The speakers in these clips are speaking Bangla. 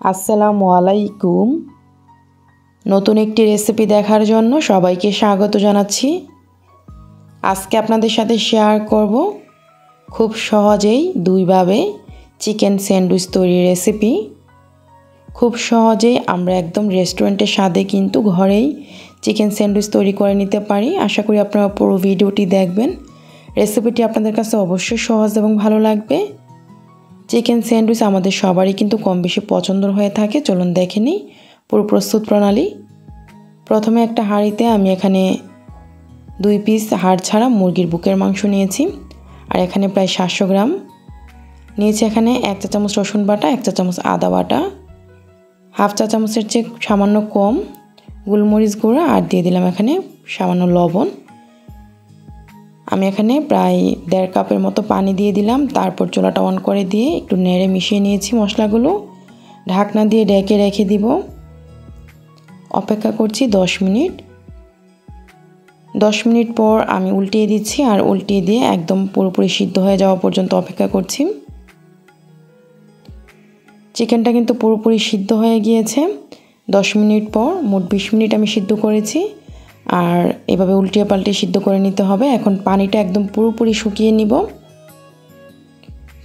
আসসালামু আলাইকুম। নতুন একটি রেসিপি দেখার জন্য সবাইকে স্বাগত জানাচ্ছি। আজকে আপনাদের সাথে শেয়ার করব খুব সহজেই দুইভাবে চিকেন স্যান্ডউইচ তৈরির রেসিপি। খুব সহজেই আমরা একদম রেস্টুরেন্টের স্বাদে কিন্তু ঘরেই চিকেন স্যান্ডউইচ তৈরি করে নিতে পারি। আশা করি আপনারা পুরো ভিডিওটি দেখবেন। রেসিপিটি আপনাদের কাছে অবশ্যই সহজ এবং ভালো লাগবে। চিকেন স্যান্ডউইচ আমাদের সবারই কিন্তু কম বেশি পছন্দ হয়ে থাকে। চলুন দেখে নিই পুরো প্রস্তুত প্রণালী। প্রথমে একটা হাঁড়িতে আমি এখানে 2 পিস হাড় ছাড়া মুরগির বুকের মাংস নিয়েছি, আর এখানে প্রায় 700 গ্রাম নিয়েছি। এখানে 1 চা চামচ রসুন বাটা, 1 চা চামচ আদা বাটা, হাফ চা চামচের চেয়ে সামান্য কম গোলমরিচ গুঁড়া, আর দিয়ে দিলাম এখানে সামান্য লবণ। আমি এখানে প্রায় 1.5 কাপের মতো পানি দিয়ে দিলাম। তারপর চুলাটা অন করে দিয়ে একটু নেড়ে মিশিয়ে নিয়েছি মশলাগুলো। ঢাকনা দিয়ে ঢেকে রেখে দিব। অপেক্ষা করছি 10 মিনিট। 10 মিনিট পর আমি উল্টিয়ে দিচ্ছি, আর উল্টিয়ে দিয়ে একদম পুরোপুরি সিদ্ধ হয়ে যাওয়া পর্যন্ত অপেক্ষা করছি। চিকেনটা কিন্তু পুরোপুরি সিদ্ধ হয়ে গিয়েছে। 10 মিনিট পর মোট 20 মিনিট আমি সিদ্ধ করেছি, আর এভাবে উল্টিয়ে পাল্টে সিদ্ধ করে নিতে হবে। এখন পানিটা একদম পুরোপুরি শুকিয়ে নিব।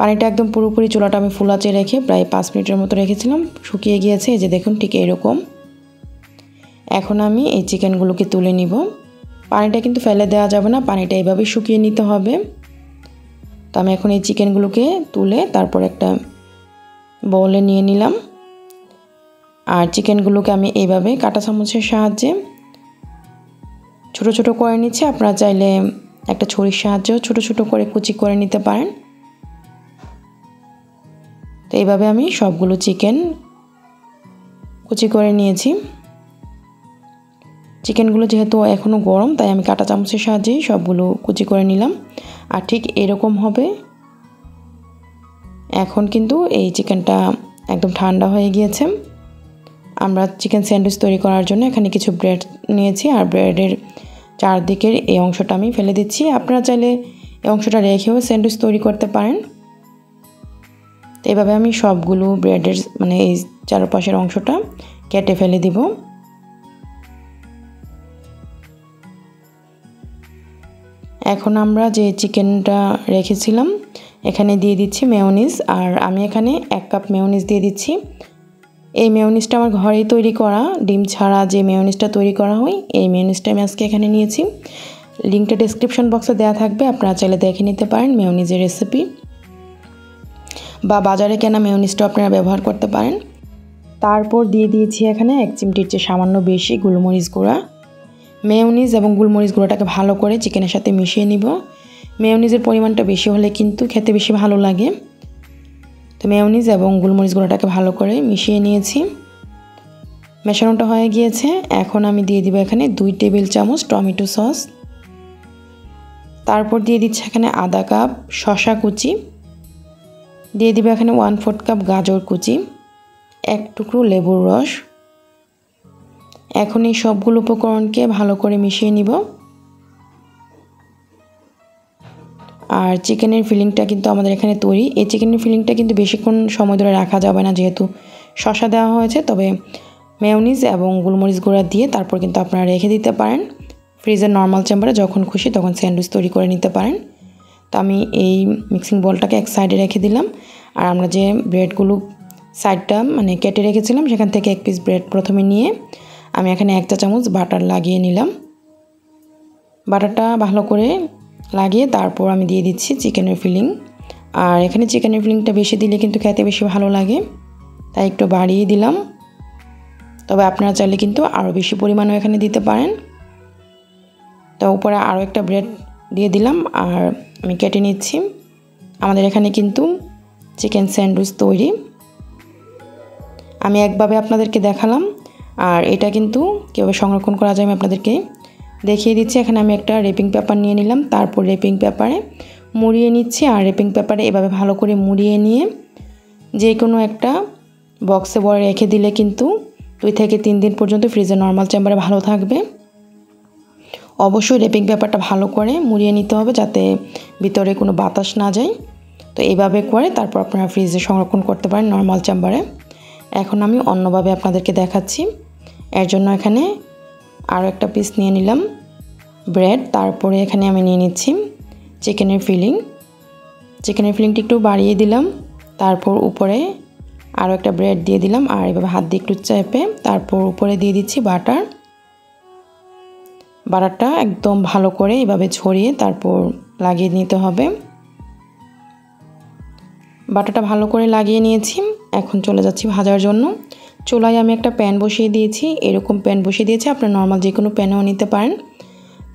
পানিটা একদম পুরোপুরি চুলাটা আমি ফুল আঁচে রেখে প্রায় 5 মিনিটের মতো রেখেছিলাম। শুকিয়ে গিয়েছে, এই যে দেখুন ঠিক এরকম। এখন আমি এই চিকেনগুলোকে তুলে নিব। পানিটা কিন্তু ফেলে দেওয়া যাবে না, পানিটা এভাবে শুকিয়ে নিতে হবে। তো আমি এখন এই চিকেনগুলোকে তুলে তারপর একটা বলে নিয়ে নিলাম। আর চিকেনগুলোকে আমি এইভাবে কাঁটা চামচের সাহায্যে ছোট ছোট করে নিচ্ছি। আপনারা চাইলে একটা ছুরির সাহায্যেও ছোট ছোট করে কুচি করে নিতে পারেন। তো এইভাবে আমি সবগুলো চিকেন কুচি করে নিয়েছি। চিকেনগুলো যেহেতু এখনও গরম, তাই আমি কাঁটা চামচের সাহায্যেই সবগুলো কুচি করে নিলাম। আর ঠিক এরকম হবে। এখন কিন্তু এই চিকেনটা একদম ঠান্ডা হয়ে গিয়েছে। আমরা চিকেন স্যান্ডউইচ তৈরি করার জন্য এখানে কিছু ব্রেড নিয়েছি, আর ব্রেডের চারদিকের এই অংশটা আমি ফেলে দিচ্ছি। আপনারা চাইলে এই অংশটা রেখেও স্যান্ডউইচ তৈরি করতে পারেন। তো এইভাবে আমি সবগুলো ব্রেডের এই চারপাশের অংশটা কেটে ফেলে দিব। এখন আমরা যে চিকেনটা রেখেছিলাম এখানে দিয়ে দিচ্ছি মেয়োনিজ, আর আমি এখানে 1 কাপ মেয়োনিজ দিয়ে দিচ্ছি। এই মেয়োনিজটা আমার ঘরেই তৈরি করা, ডিম ছাড়া যে মেয়োনিজটা তৈরি করা হয়, এই মেয়োনিজটা আমি আজকে এখানে নিয়েছি। লিঙ্কটা ডেসক্রিপশন বক্সে দেওয়া থাকবে, আপনারা চাইলে দেখে নিতে পারেন মেয়োনিজের রেসিপি, বা বাজারে কেনা মেয়োনিজটা আপনারা ব্যবহার করতে পারেন। তারপর দিয়ে দিয়েছি এখানে 1 চিমটির চেয়ে সামান্য বেশি গোলমরিচ গুঁড়া। মেয়োনিজ এবং গোলমরিচ গুঁড়াটাকে ভালো করে চিকেনের সাথে মিশিয়ে নিব। মেয়োনিজের পরিমাণটা বেশি হলে কিন্তু খেতে বেশি ভালো লাগে। তো মেয়োনিজ এবং গোলমরিচ গুঁড়াটাকে ভালো করে মিশিয়ে নিয়েছি। মেশানোটা হয়ে গিয়েছে। এখন আমি দিয়ে দিব এখানে 2 টেবিল চামচ টমেটো সস। তারপর দিয়ে দিচ্ছি এখানে আধা কাপ শসা কুচি। দিয়ে দিব এখানে 1/4 কাপ গাজর কুচি, 1 টুকরো লেবুর রস। এখন এই সবগুলো উপকরণকে ভালো করে মিশিয়ে নিব। আর চিকেনের ফিলিংটা কিন্তু আমাদের এখানে তৈরি। এই চিকেনের ফিলিংটা কিন্তু বেশিক্ষণ সময় ধরে রাখা যাবে না, যেহেতু শসা দেওয়া হয়েছে। তবে মেয়োনিজ এবং গোলমরিচ গুঁড়া দিয়ে তারপর কিন্তু আপনারা রেখে দিতে পারেন ফ্রিজের নর্মাল চেম্বারে। যখন খুশি তখন স্যান্ডউইচ তৈরি করে নিতে পারেন। তো আমি এই মিক্সিং বলটাকে এক সাইডে রেখে দিলাম। আর আমরা যে ব্রেডগুলো সাইডটা কেটে রেখেছিলাম, সেখান থেকে 1 পিস ব্রেড প্রথমে নিয়ে আমি এখানে 1 চা চামচ বাটার লাগিয়ে নিলাম। বাটারটা ভালো করে লাগিয়ে তারপর আমি দিয়ে দিচ্ছি চিকেনের ফিলিং। আর এখানে চিকেনের ফিলিংটা বেশি দিলে কিন্তু খেতে বেশি ভালো লাগে, তাই একটু বাড়িয়ে দিলাম। তবে আপনারা চাইলে কিন্তু আরও বেশি পরিমাণও এখানে দিতে পারেন। তো উপরে আরও একটা ব্রেড দিয়ে দিলাম, আর আমি কেটে নিচ্ছি। আমাদের এখানে কিন্তু চিকেন স্যান্ডউইচ তৈরি। আমি একভাবে আপনাদেরকে দেখালাম, আর এটা কিন্তু কীভাবে সংরক্ষণ করা যায় আমি আপনাদেরকে দেখিয়ে দিচ্ছি। এখানে আমি একটা র্যাপিং পেপার নিয়ে নিলাম, তারপর র্যাপিং পেপারে মুড়িয়ে নিচ্ছি। আর র্যাপিং পেপারে এভাবে ভালো করে মুড়িয়ে নিয়ে যে কোনো একটা বক্সে ভরে রেখে দিলে কিন্তু 2 থেকে 3 দিন পর্যন্ত ফ্রিজের নর্মাল চেম্বারে ভালো থাকবে। অবশ্যই র্যাপিং পেপারটা ভালো করে মুড়িয়ে নিতে হবে, যাতে ভিতরে কোনো বাতাস না যায়। তো এইভাবে করে তারপর আপনারা ফ্রিজে সংরক্ষণ করতে পারেন নর্মাল চেম্বারে। এখন আমি অন্যভাবে আপনাদেরকে দেখাচ্ছি। এর জন্য এখানে আরও একটা পিস নিয়ে নিলাম ব্রেড, তারপরে এখানে আমি নিয়ে নিচ্ছি চিকেনের ফিলিংটি একটু বাড়িয়ে দিলাম, তারপর উপরে আরও একটা ব্রেড দিয়ে দিলাম আর এভাবে হাত দিয়ে একটু চেপে তারপর উপরে দিয়ে দিচ্ছি বাটারটা একদম ভালো করে এভাবে ছড়িয়ে তারপর লাগিয়ে নিতে হবে। বাটারটা ভালো করে লাগিয়ে নিয়েছি। এখন চলে যাচ্ছি ভাজার জন্য। চুলায় আমি একটা প্যান বসিয়ে দিয়েছি, এরকম প্যান বসিয়ে দিয়েছি, আপনার নর্মাল যে কোনো প্যানেও নিতে পারেন।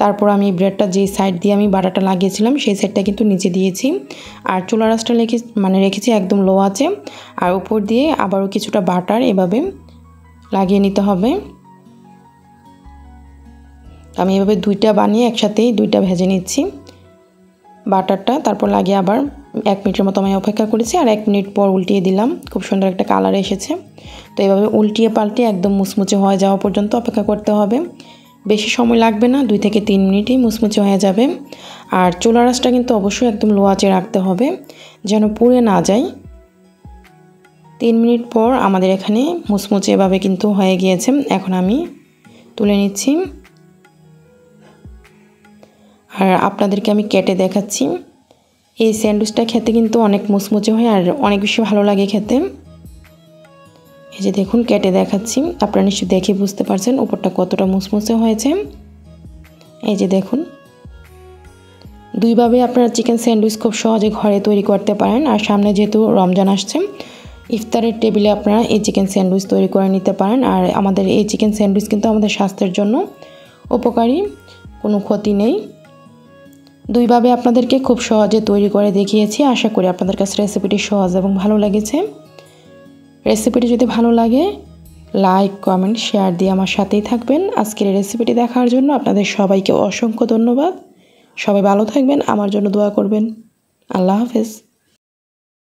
তারপর আমি ব্রেডটা যে সাইড দিয়ে আমি বাটারটা লাগিয়েছিলাম সেই সাইডটা কিন্তু নিচে দিয়েছি আর চুলার আঁচটা রেখেছি একদম লো আছে। আর উপর দিয়ে আবারও কিছুটা বাটার এভাবে লাগিয়ে নিতে হবে। আমি এভাবে দুইটা বানিয়ে একসাথেই দুইটা ভেজে নিচ্ছি বাটারটা। তারপর লাগিয়ে আবার 1 মিনিটের মতো আমি অপেক্ষা করেছি আর 1 মিনিট পর উল্টিয়ে দিলাম। খুব সুন্দর একটা কালার এসেছে। তো এভাবে উল্টিয়ে পাল্টিয়ে একদম মুচমুচে হয়ে যাওয়া পর্যন্ত অপেক্ষা করতে হবে। বেশি সময় লাগবে না, 2 থেকে 3 মিনিটেই মুচমুচে হয়ে যাবে। আর চুলার আঁচটা কিন্তু অবশ্যই একদম লো আঁচে রাখতে হবে যেন পুড়ে না যায়। 3 মিনিট পর আমাদের এখানে মুচমুচে এভাবে কিন্তু হয়ে গিয়েছে। এখন আমি তুলে নিচ্ছি আর আপনাদেরকে আমি কেটে দেখাচ্ছি। এই স্যান্ডউইচটা খেতে কিন্তু অনেক মুচমুচে হয় আর অনেক বেশি ভালো লাগে খেতে। এই যে দেখুন কেটে দেখাচ্ছি, আপনারা নিশ্চয়ই দেখে বুঝতে পারছেন উপরটা কতটা মুচমুচে হয়েছে। এই যে দেখুন, দুইভাবে আপনারা চিকেন স্যান্ডউইচ খুব সহজে ঘরে তৈরি করতে পারেন। আর সামনে যেহেতু রমজান আসছে, ইফতারের টেবিলে আপনারা এই চিকেন স্যান্ডউইচ তৈরি করে নিতে পারেন। আর আমাদের এই চিকেন স্যান্ডউইচ কিন্তু আমাদের স্বাস্থ্যের জন্য উপকারী, কোনো ক্ষতি নেই। দুইভাবে আপনাদেরকে খুব সহজে তৈরি করে দেখিয়েছি। আশা করি আপনাদের কাছে রেসিপিটি সহজ এবং ভালো লেগেছে। রেসিপিটি যদি ভালো লাগে লাইক, কমেন্ট, শেয়ার দিয়ে আমার সাথেই থাকবেন। আজকের এই রেসিপিটি দেখার জন্য আপনাদের সবাইকে অসংখ্য ধন্যবাদ। সবাই ভালো থাকবেন, আমার জন্য দোয়া করবেন। আল্লাহ হাফেজ।